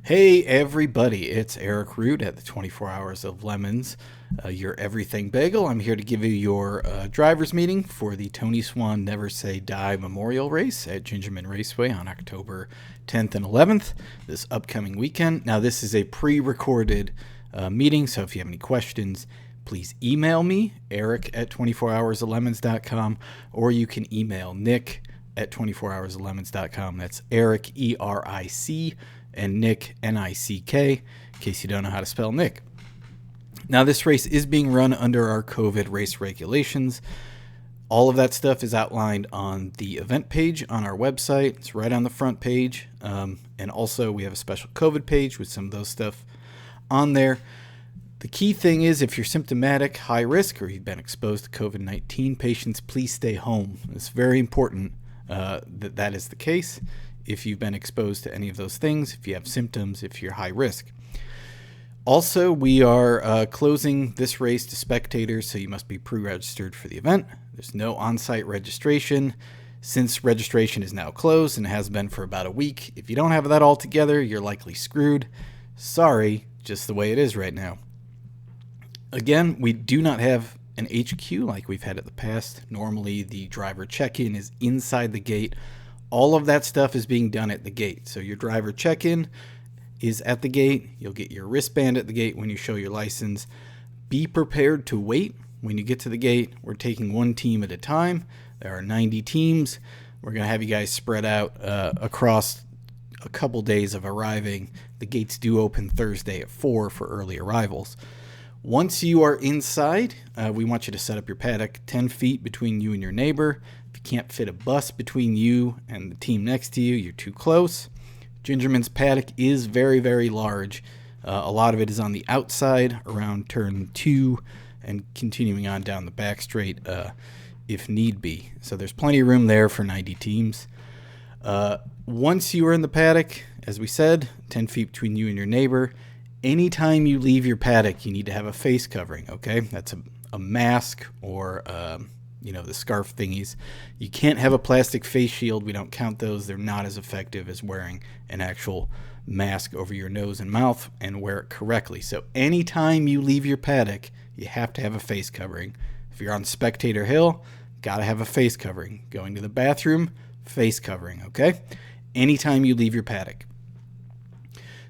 Hey everybody, it's Eric Root at the 24 Hours of Lemons, your everything bagel. I'm here to give you your driver's meeting for the Tony Swan Never Say Die Memorial Race at Gingerman Raceway on October 10th and 11th, this upcoming weekend. Now this is a pre-recorded meeting, so if you have any questions, please email me, Eric at 24hoursoflemons.com, or you can email Nick at 24hoursoflemons.com. That's Eric, E-R-I-C, and Nick, N-I-C-K, in case you don't know how to spell Nick. Now, this race is being run under our COVID race regulations. All of that stuff is outlined on the event page on our website. It's right on the front page. And also, we have a special COVID page with some of those stuff on there. The key thing is, if you're symptomatic, high risk, or you've been exposed to COVID-19 patients, please stay home. It's very important that is the case. If you've been exposed to any of those things, if you have symptoms, if you're high risk. Also, we are closing this race to spectators, so you must be pre-registered for the event. There's no on-site registration. Since registration is now closed and has been for about a week, if you don't have that all together, you're likely screwed. Sorry, just the way it is right now. Again, we do not have an HQ like we've had in the past. Normally, the driver check-in is inside the gate. All of that stuff is being done at the gate. So your driver check-in is at the gate. You'll get your wristband at the gate when you show your license. Be prepared to wait when you get to the gate. We're taking one team at a time. There are 90 teams. We're going to have you guys spread out across a couple days of arriving. The gates do open Thursday at 4 for early arrivals. Once you are inside, we want you to set up your paddock 10 feet between you and your neighbor. If you can't fit a bus between you and the team next to you, you're too close. Gingerman's paddock is very, very large. A lot of it is on the outside around turn 2 and continuing on down the back straight if need be. So there's plenty of room there for 90 teams. Once you are in the paddock, as we said, 10 feet between you and your neighbor, anytime you leave your paddock, you need to have a face covering, okay? That's a mask or, the scarf thingies. You can't have a plastic face shield. We don't count those. They're not as effective as wearing an actual mask over your nose and mouth and wear it correctly. So anytime you leave your paddock, you have to have a face covering. If you're on Spectator Hill, got to have a face covering. Going to the bathroom, face covering, okay? Anytime you leave your paddock.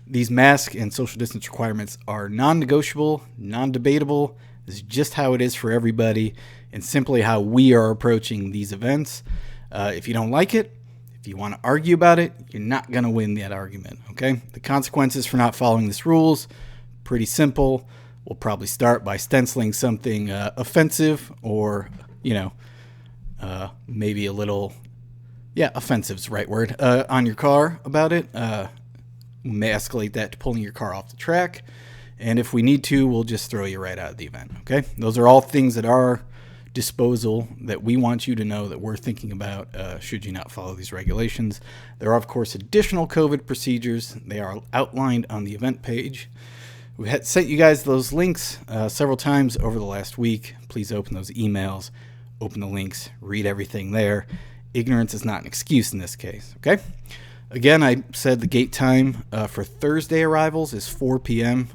These mask and social distance requirements are non-negotiable, non-debatable. This is just how it is for everybody and simply how we are approaching these events. If you don't like it, if you want to argue about it, you're not going to win that argument, okay? The consequences for not following these rules, pretty simple. We'll probably start by stenciling something offensive or, maybe a little, offensive's the right word, on your car about it. May escalate that to pulling your car off the track. And if we need to, we'll just throw you right out of the event, okay? Those are all things at our disposal that we want you to know that we're thinking about should you not follow these regulations. There are, of course, additional COVID procedures. They are outlined on the event page. We had sent you guys those links several times over the last week. Please open those emails, open the links, read everything there. Ignorance is not an excuse in this case, okay? Again, I said the gate time for Thursday arrivals is 4 p.m.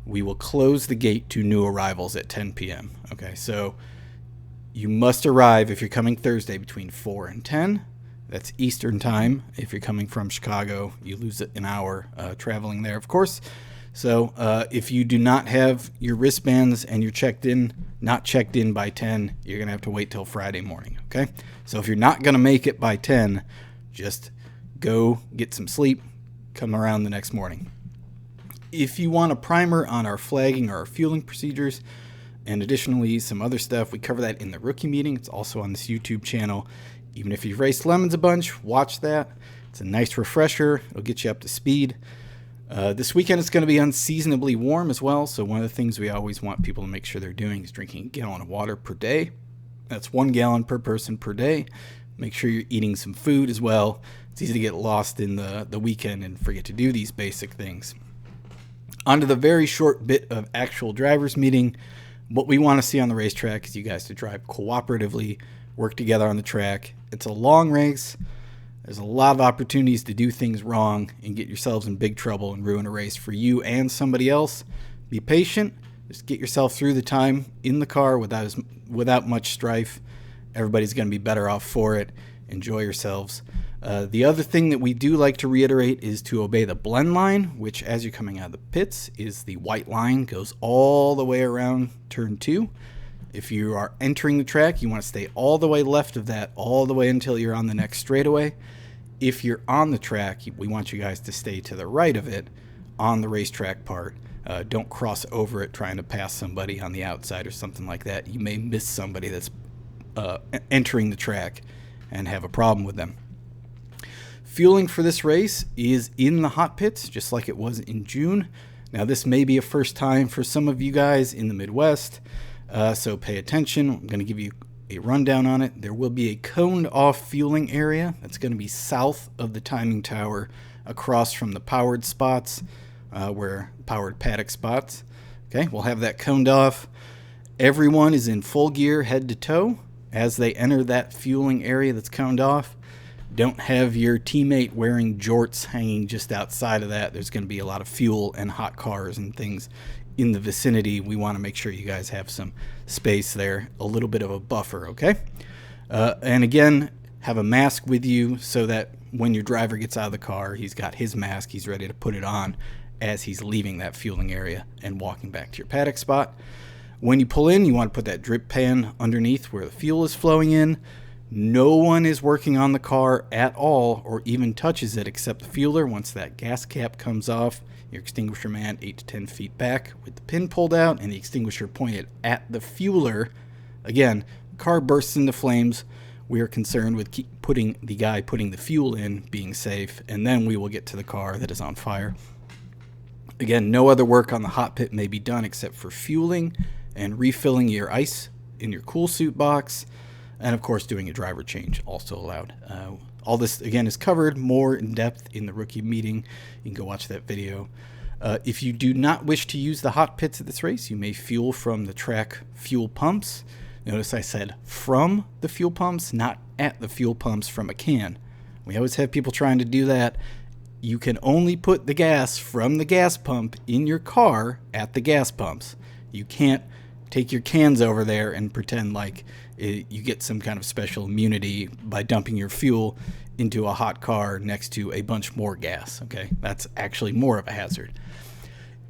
We will close the gate to new arrivals at 10 p.m. Okay, so you must arrive if you're coming Thursday between 4 and 10. That's Eastern time. If you're coming from Chicago, you lose an hour traveling there, of course. So if you do not have your wristbands and you're not checked in by 10, you're going to have to wait till Friday morning, okay? So if you're not going to make it by 10, just go get some sleep, come around the next morning. If you want a primer on our flagging or our fueling procedures, and additionally some other stuff, we cover that in the rookie meeting. It's also on this YouTube channel. Even if you've raced Lemons a bunch, watch that. It's a nice refresher. It'll get you up to speed. This weekend it's going to be unseasonably warm as well, so one of the things we always want people to make sure they're doing is drinking a gallon of water per day. That's 1 gallon per person per day. Make sure you're eating some food as well. It's easy to get lost in the weekend and forget to do these basic things. On to the very short bit of actual driver's meeting. What we want to see on the racetrack is you guys to drive cooperatively, work together on the track. It's a long race. There's a lot of opportunities to do things wrong and get yourselves in big trouble and ruin a race for you and somebody else. Be patient. Just get yourself through the time in the car without much strife. Everybody's going to be better off for it. Enjoy yourselves. The other thing that we do like to reiterate is to obey the blend line, which as you're coming out of the pits is the white line, goes all the way around turn 2. If you are entering the track, you want to stay all the way left of that, all the way until you're on the next straightaway. If you're on the track, we want you guys to stay to the right of it on the racetrack part. Don't cross over it trying to pass somebody on the outside or something like that. You may miss somebody that's entering the track and have a problem with them. Fueling for this race is in the hot pits, just like it was in June. Now, this may be a first time for some of you guys in the Midwest, so pay attention. I'm going to give you a rundown on it. There will be a coned off fueling area that's going to be south of the timing tower, across from the powered spots, where powered paddock spots. Okay, we'll have that coned off. Everyone is in full gear head to toe as they enter that fueling area that's coned off. Don't have your teammate wearing jorts hanging just outside of that. There's going to be a lot of fuel and hot cars and things in the vicinity. We want to make sure you guys have some space there, a little bit of a buffer, okay? And again, have a mask with you so that when your driver gets out of the car, he's got his mask, he's ready to put it on as he's leaving that fueling area and walking back to your paddock spot. When you pull in, you want to put that drip pan underneath where the fuel is flowing in. No one is working on the car at all or even touches it except the fueler. Once that gas cap comes off, your extinguisher man 8 to 10 feet back with the pin pulled out and the extinguisher pointed at the fueler. Again, car bursts into flames. We are concerned with putting the fuel in being safe, and then we will get to the car that is on fire. Again, no other work on the hot pit may be done except for fueling and refilling your ice in your cool suit box. And of course, doing a driver change also allowed. All this, again, is covered more in depth in the rookie meeting. You can go watch that video. If you do not wish to use the hot pits at this race, you may fuel from the track fuel pumps. Notice I said from the fuel pumps, not at the fuel pumps from a can. We always have people trying to do that. You can only put the gas from the gas pump in your car at the gas pumps. You can't take your cans over there and pretend like you get some kind of special immunity by dumping your fuel into a hot car next to a bunch more gas. Okay, that's actually more of a hazard.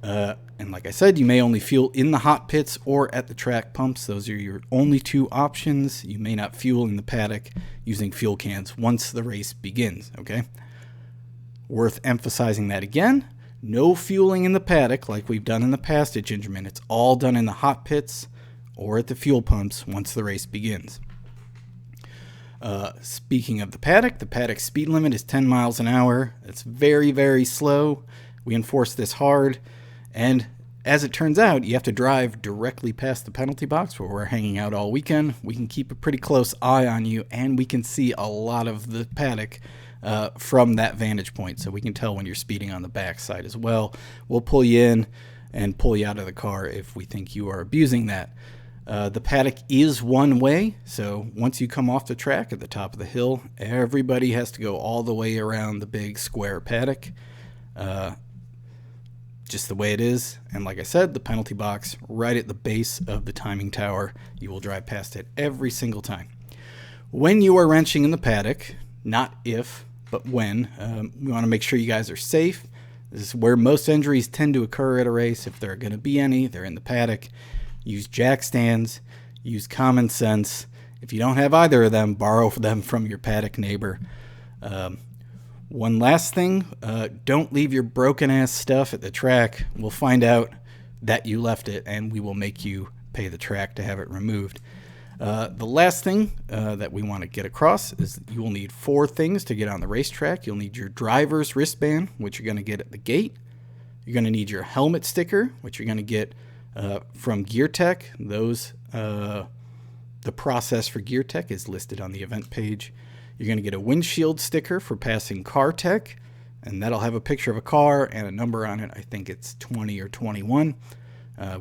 And like I said, you may only fuel in the hot pits or at the track pumps. Those are your only two options. You may not fuel in the paddock using fuel cans once the race begins. Okay, worth emphasizing that again. No fueling in the paddock like we've done in the past at Gingerman. It's all done in the hot pits or at the fuel pumps once the race begins. Speaking of the paddock speed limit is 10 miles an hour. It's very, very slow. We enforce this hard. And as it turns out, you have to drive directly past the penalty box where we're hanging out all weekend. We can keep a pretty close eye on you, and we can see a lot of the paddock from that vantage point, so we can tell when you're speeding on the backside as well. We'll pull you in and pull you out of the car if we think you are abusing that. The paddock is one way, so once you come off the track at the top of the hill, everybody has to go all the way around the big square paddock. Just the way it is. And like I said, the penalty box right at the base of the timing tower. You will drive past it every single time. When you are wrenching in the paddock, not if, but when, we want to make sure you guys are safe. This is where most injuries tend to occur at a race. If there are going to be any, they're in the paddock. Use jack stands. Use common sense. If you don't have either of them, borrow them from your paddock neighbor. One last thing, don't leave your broken ass stuff at the track. We'll find out that you left it, and we will make you pay the track to have it removed. The last thing that we want to get across is that you will need 4 things to get on the racetrack. You'll need your driver's wristband, which you're going to get at the gate. You're going to need your helmet sticker, which you're going to get from Gear Tech. The process for Gear Tech is listed on the event page. You're going to get a windshield sticker for passing Car Tech, and that'll have a picture of a car and a number on it. I think it's 20 or 21,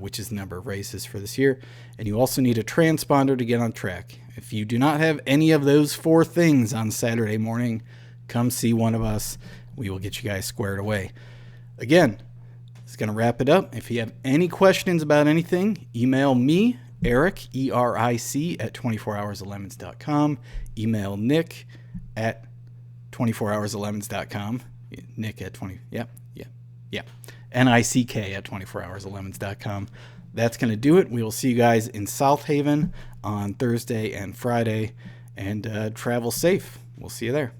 which is the number of races for this year. And you also need a transponder to get on track. If you do not have any of those 4 things on Saturday morning, come see one of us. We will get you guys squared away. Again, it's going to wrap it up. If you have any questions about anything, email me, Eric, ERIC, at 24hoursoflemons.com. Email Nick at 24hoursoflemons.com. Nick at 20, yeah. NICK at 24hoursoflemons.com. That's going to do it. We will see you guys in South Haven on Thursday and Friday. And travel safe. We'll see you there.